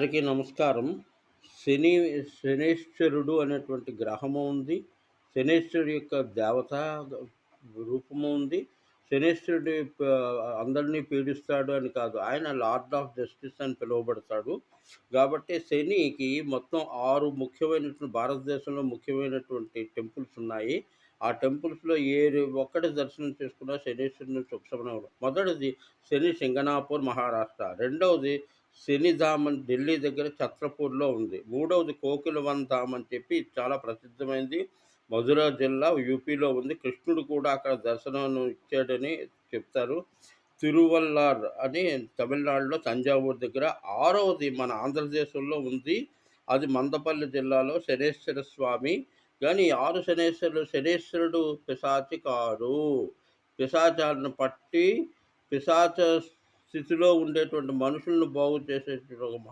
అందరికీ నమస్కారం. శని శనైశ్వరుడు అనేటువంటి గ్రహము ఉంది. శనైశ్వరుడు యొక్క దేవతా రూపము ఉంది. శనైశ్వరుడు అందరిని పీడిస్తాడు అని కాదు. ఆయన లార్డ్ ఆఫ్ జస్టిస్ అని పిలువబడతాడు. కాబట్టి శనికి మొత్తం 6 ముఖ్యమైనటువంటి భారతదేశంలో ముఖ్యమైనటువంటి టెంపుల్స్ ఉన్నాయి. ఆ టెంపుల్స్‌లో ఒక్కటి దర్శనం చేసుకున్న శనీశ్వరుని సుఖశమనం. మొదటిది శని సింగనాపూర్, మహారాష్ట్ర. రెండవది శనిధామ్ అని ఢిల్లీ దగ్గర ఛత్రపూర్‌లో ఉంది. మూడవది కోకిలవన్ ధామ్ అని చెప్పి ఇది చాలా ప్రసిద్ధమైంది. మధుర జిల్లా యూపీలో ఉంది. కృష్ణుడు కూడా అక్కడ దర్శనం ఇచ్చాడని చెప్తారు. తిరువల్లార్ అని తమిళనాడులో తంజావూరు దగ్గర. ఆరవది మన ఆంధ్రదేశంలో ఉంది. అది మందపల్లి జిల్లాలో శనేశ్వర స్వామి. గానీ ఈ 6 శనేశ్వరుడు పిశాచి కాడు. పిశాచాలను పట్టి పిశాచ స్థితిలో ఉండేటువంటి మనుషులను బాగు చేసేటువంటి ఒక